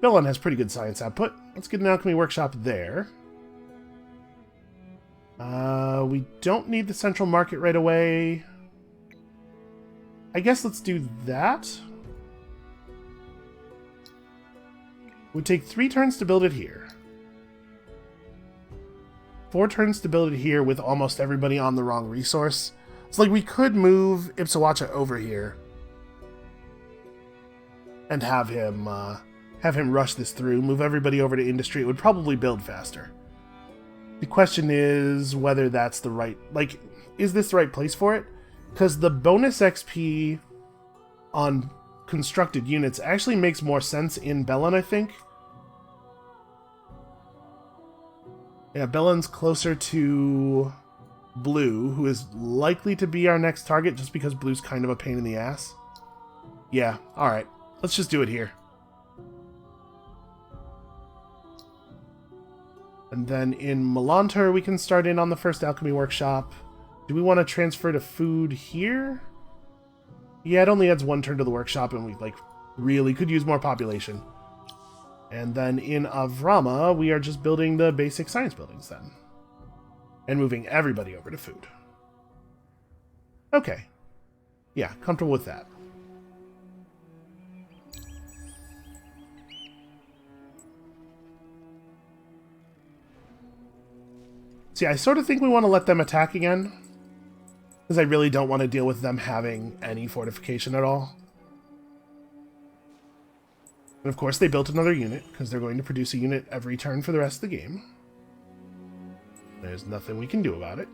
Billon has pretty good science output. Let's get an alchemy workshop there. We don't need the central market right away. I guess let's do that. Would take 3 turns to build it here. 4 turns to build it here with almost everybody on the wrong resource. It's like we could move Ipsawacha over here and have him rush this through, move everybody over to industry. It would probably build faster. The question is whether that's the right... Like, is this the right place for it? Because the bonus XP on constructed units actually makes more sense in Bellon, I think. Yeah, Bellon's closer to Blue, who is likely to be our next target just because Blue's kind of a pain in the ass. Yeah, alright. Let's just do it here. And then in Melanter, we can start in on the first alchemy workshop. Do we want to transfer to food here? Yeah, it only adds 1 turn to the workshop, and we, like, really could use more population. And then in Avrama, we are just building the basic science buildings then. And moving everybody over to food. Okay. Yeah, comfortable with that. See, I sort of think we want to let them attack again. Because I really don't want to deal with them having any fortification at all. And of course they built another unit, because they're going to produce a unit every turn for the rest of the game. There's nothing we can do about it.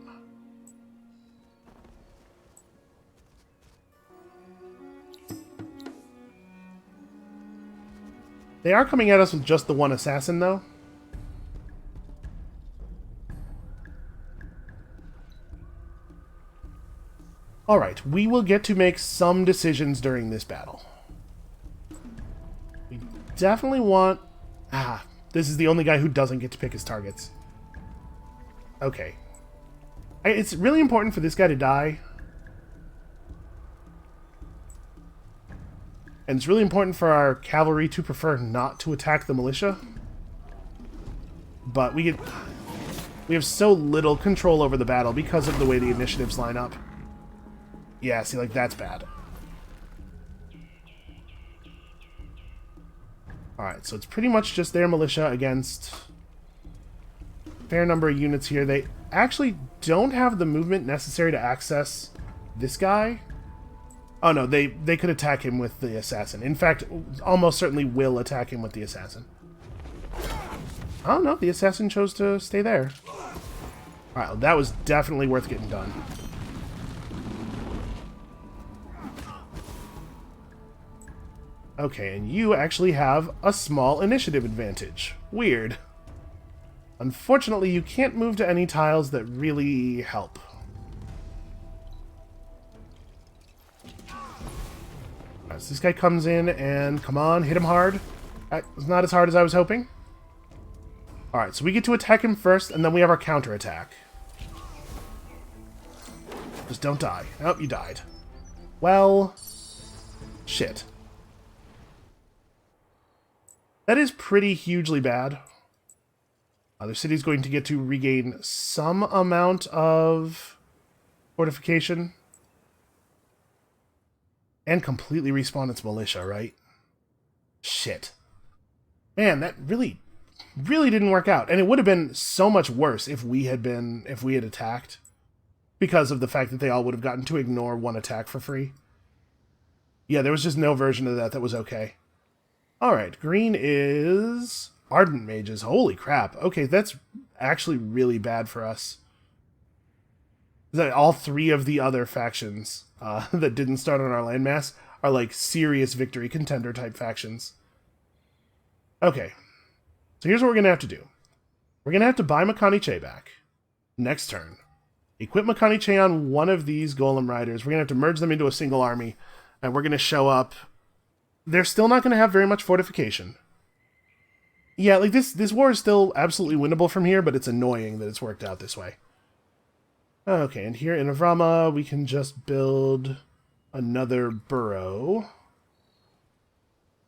They are coming at us with just the one assassin, though. Alright, we will get to make some decisions during this battle. We definitely want... this is the only guy who doesn't get to pick his targets. Okay. It's really important for this guy to die. And it's really important for our cavalry to prefer not to attack the militia. But we have so little control over the battle because of the way the initiatives line up. Yeah, see, like, that's bad. Alright, so it's pretty much just their militia against a fair number of units here. They actually don't have the movement necessary to access this guy. Oh no, they could attack him with the assassin. In fact, almost certainly will attack him with the assassin. Oh no, the assassin chose to stay there. Alright, well, that was definitely worth getting done. Okay, and you actually have a small initiative advantage. Weird. Unfortunately, you can't move to any tiles that really help. Alright, so this guy comes in and, come on, hit him hard. It's not as hard as I was hoping. Alright, so we get to attack him first, and then we have our counterattack. Just don't die. Oh, you died. Well, shit. That is pretty hugely bad. The city's going to get to regain some amount of fortification. And completely respawn its militia, right? Shit. Man, that really didn't work out. And it would have been so much worse if we had attacked. Because of the fact that they all would have gotten to ignore one attack for free. Yeah, there was just no version of that was okay. Alright, green is Ardent Mages. Holy crap. Okay, that's actually really bad for us. All three of the other factions that didn't start on our landmass are like serious victory contender type factions. Okay, so here's what we're going to have to do. We're going to have to buy Mykara Che back next turn. Equip Mykara Che on one of these Golem Riders. We're going to have to merge them into a single army, and we're going to show up. They're still not going to have very much fortification. Yeah, like this war is still absolutely winnable from here, but it's annoying that it's worked out this way. Okay, and here in Avrama, we can just build another burrow.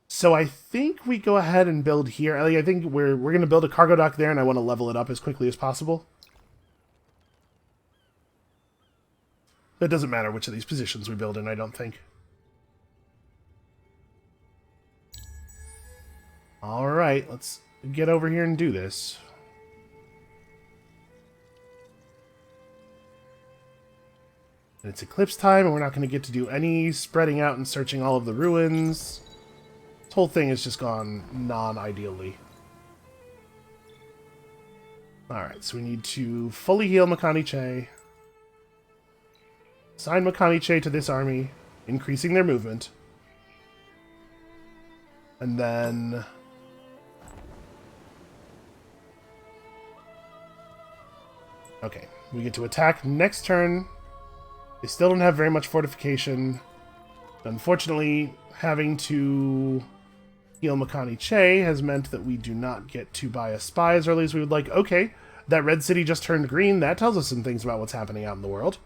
So I think we go ahead and build here. I think we're going to build a cargo dock there, and I want to level it up as quickly as possible. It doesn't matter which of these positions we build in, I don't think. Alright, let's get over here and do this. And it's eclipse time, and we're not going to get to do any spreading out and searching all of the ruins. This whole thing has just gone non-ideally. Alright, so we need to fully heal Mykara Che. Assign Mykara Che to this army, increasing their movement. And then... okay, we get to attack next turn. They still don't have very much fortification. Unfortunately, having to heal Mykara Che has meant that we do not get to buy a spy as early as we would like. Okay, that red city just turned green. That tells us some things about what's happening out in the world.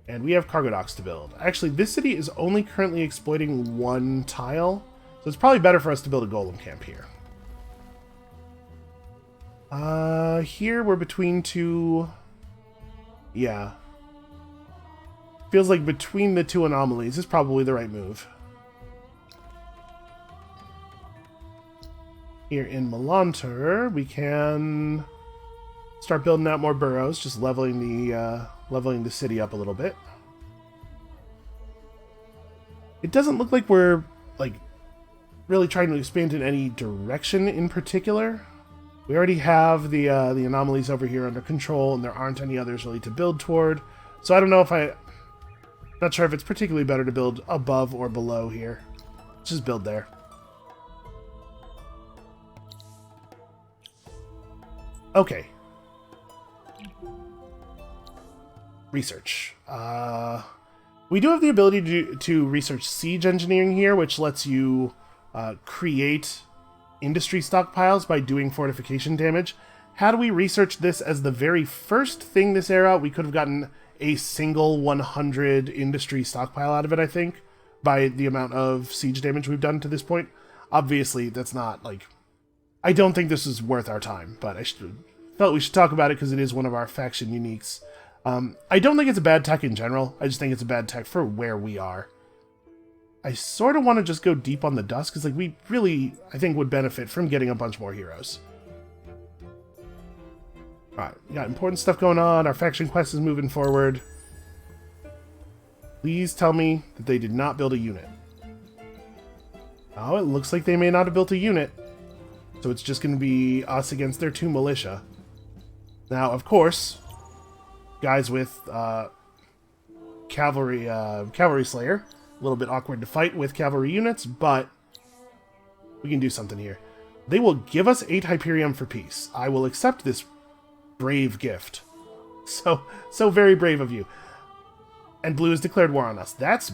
And we have cargo docks to build. Actually, this city is only currently exploiting one tile, so it's probably better for us to build a golem camp here. Here we're between two... yeah. Feels like between the two anomalies is probably the right move. here in Melanter, we can start building out more burrows, just leveling the city up a little bit. It doesn't look like we're like really trying to expand in any direction in particular. We already have the anomalies over here under control, and there aren't any others really to build toward. So I don't know if not sure if it's particularly better to build above or below here. Let's just build there. Okay. Research. We do have the ability to research siege engineering here, which lets you create industry stockpiles by doing fortification damage. Had we researched this as the very first thing this era, we could have gotten a single 100 industry stockpile out of it, I think, by the amount of siege damage we've done to this point. Obviously, that's not, like... I don't think this is worth our time, but I felt we should talk about it because it is one of our faction uniques. I don't think it's a bad tech in general. I just think it's a bad tech for where we are. I sort of want to just go deep on the dust, because like, we really, I think, would benefit from getting a bunch more heroes. Alright, we got important stuff going on. Our faction quest is moving forward. Please tell me that they did not build a unit. Oh, it looks like they may not have built a unit. So it's just going to be us against their 2 militia. Now, of course, guys with cavalry slayer. A little bit awkward to fight with cavalry units, but we can do something here. They will give us 8 Hyperium for peace. I will accept this brave gift. So very brave of you. And blue has declared war on us. That's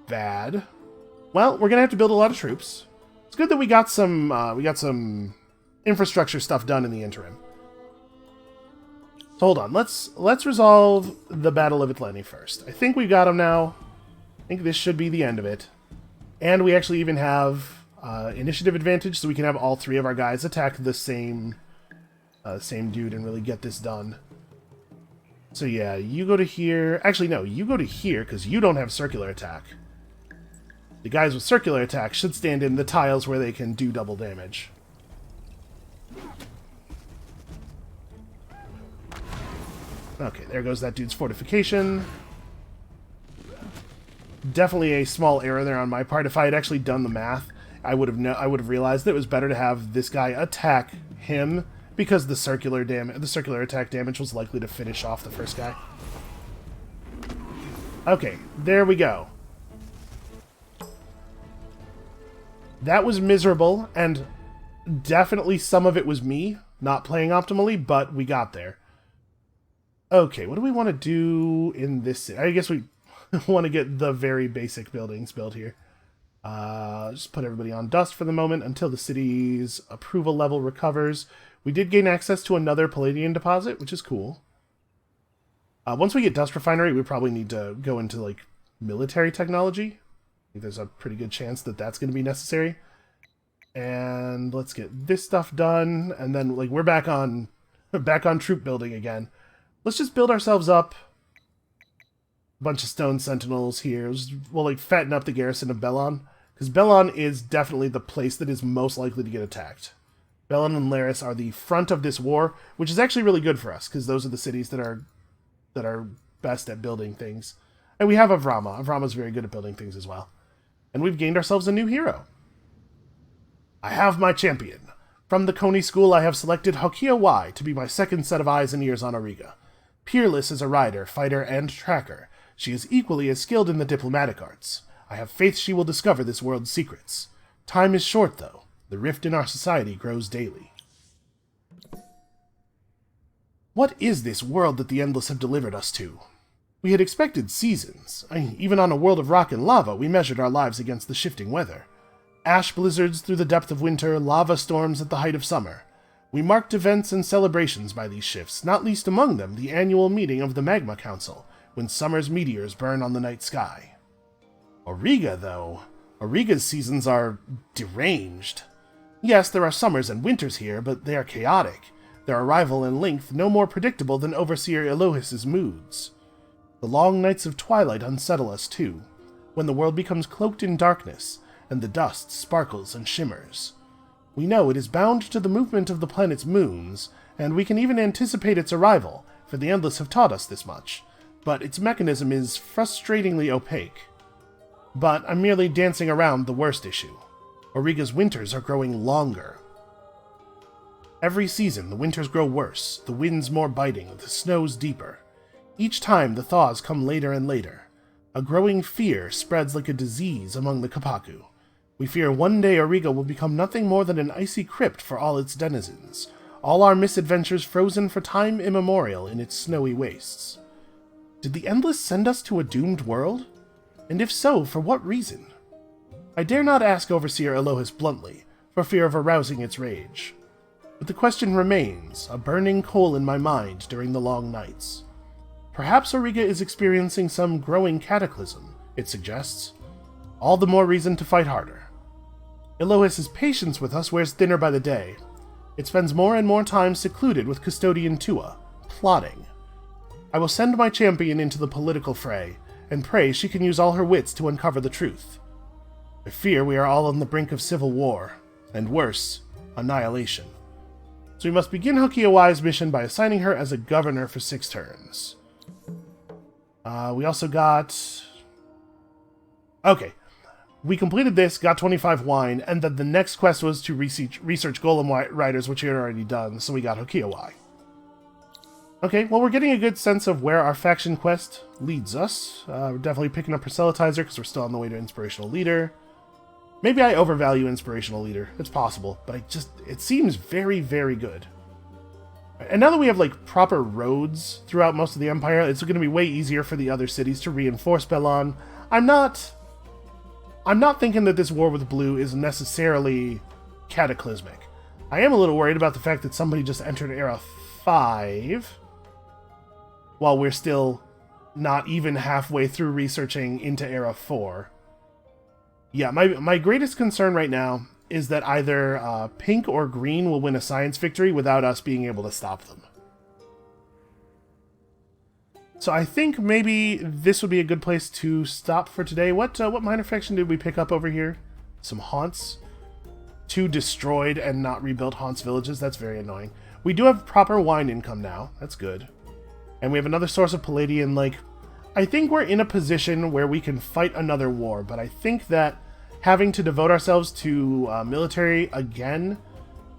bad. Well, we're gonna have to build a lot of troops. It's good that we got some infrastructure stuff done in the interim. So hold on, let's resolve the Battle of Atlanti first. I think we've got them now. I think this should be the end of it. And we actually even have initiative advantage, so we can have all 3 of our guys attack the same dude and really get this done. So yeah, you go to here. Actually, no, you go to here because you don't have circular attack. The guys with circular attack should stand in the tiles where they can do double damage. Okay, there goes that dude's fortification. Definitely a small error there on my part. If I had actually done the math, I would have realized that it was better to have this guy attack him, because the circular attack damage was likely to finish off the first guy. Okay, there we go. That was miserable, and definitely some of it was me not playing optimally, but we got there. Okay, what do we want to do in this city? I guess we want to get the very basic buildings built here. Just put everybody on dust for the moment until the city's approval level recovers. We did gain access to another Palladian deposit, which is cool. Once we get Dust Refinery, we probably need to go into, like, military technology. I think there's a pretty good chance that that's going to be necessary. And let's get this stuff done, and then, like, we're back on troop building again. Let's just build ourselves up. A bunch of stone sentinels here. We'll, like, fatten up the garrison of Bellon, because Bellon is definitely the place that is most likely to get attacked. Bellon and Laris are the front of this war, which is actually really good for us, because those are the cities that are best at building things. And we have Avrama. Avrama's very good at building things as well. And we've gained ourselves a new hero. I have my champion. From the Coney School, I have selected Hokia Y to be my second set of eyes and ears on Auriga. Peerless as a rider, fighter, and tracker, she is equally as skilled in the diplomatic arts. I have faith she will discover this world's secrets. Time is short, though. The rift in our society grows daily. What is this world that the Endless have delivered us to? We had expected seasons. Even on a world of rock and lava, we measured our lives against the shifting weather. Ash blizzards through the depth of winter, lava storms at the height of summer. We marked events and celebrations by these shifts, not least among them the annual meeting of the Magma Council, when summer's meteors burn on the night sky. Auriga, though. Auriga's seasons are deranged. Yes, there are summers and winters here, but they are chaotic, their arrival and length no more predictable than Overseer Elohis's moods. The long nights of twilight unsettle us, too, when the world becomes cloaked in darkness, and the dust sparkles and shimmers. We know it is bound to the movement of the planet's moons, and we can even anticipate its arrival, for the Endless have taught us this much, but its mechanism is frustratingly opaque. But I'm merely dancing around the worst issue. Auriga's winters are growing longer. Every season, the winters grow worse, the winds more biting, the snows deeper. Each time, the thaws come later and later. A growing fear spreads like a disease among the Kapaku. We fear one day Auriga will become nothing more than an icy crypt for all its denizens, all our misadventures frozen for time immemorial in its snowy wastes. Did the Endless send us to a doomed world? And if so, for what reason? I dare not ask Overseer Elohis bluntly, for fear of arousing its rage. But the question remains, a burning coal in my mind during the long nights. Perhaps Auriga is experiencing some growing cataclysm, it suggests. All the more reason to fight harder. Elohis's patience with us wears thinner by the day. It spends more and more time secluded with Custodian Tua, plotting. I will send my champion into the political fray, and pray she can use all her wits to uncover the truth. I fear we are all on the brink of civil war, and worse, annihilation. So we must begin Hokiawai's mission by assigning her as a governor for 6 turns. We also got... Okay. We completed this, got 25 wine, and then the next quest was to research Golem Riders, which we had already done, so we got Hokiawai. Okay, well, we're getting a good sense of where our faction quest leads us. We're definitely picking up Proselytizer, because we're still on the way to Inspirational Leader. Maybe I overvalue Inspirational Leader. It's possible, but it seems very, very good. And now that we have, like, proper roads throughout most of the Empire, it's going to be way easier for the other cities to reinforce Belon. I'm not thinking that this war with Blue is necessarily cataclysmic. I am a little worried about the fact that somebody just entered Era 5, while we're still not even halfway through researching into Era 4. Yeah, my greatest concern right now is that either Pink or Green will win a science victory without us being able to stop them. So I think maybe this would be a good place to stop for today. What minor faction did we pick up over here? Some haunts. 2 destroyed and not rebuilt haunts villages. That's very annoying. We do have proper wine income now. That's good. And we have another source of Palladian. Like, I think we're in a position where we can fight another war, but I think that having to devote ourselves to military again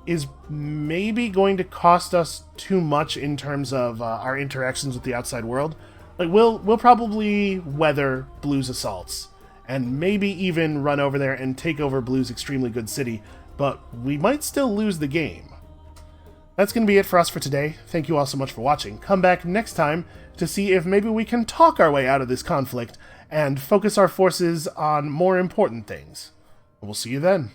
is maybe going to cost us too much in terms of our interactions with the outside world. Like, we'll probably weather Blue's assaults, and maybe even run over there and take over Blue's extremely good city, but we might still lose the game. That's going to be it for us for today. Thank you all so much for watching. Come back next time to see if maybe we can talk our way out of this conflict and focus our forces on more important things. We'll see you then.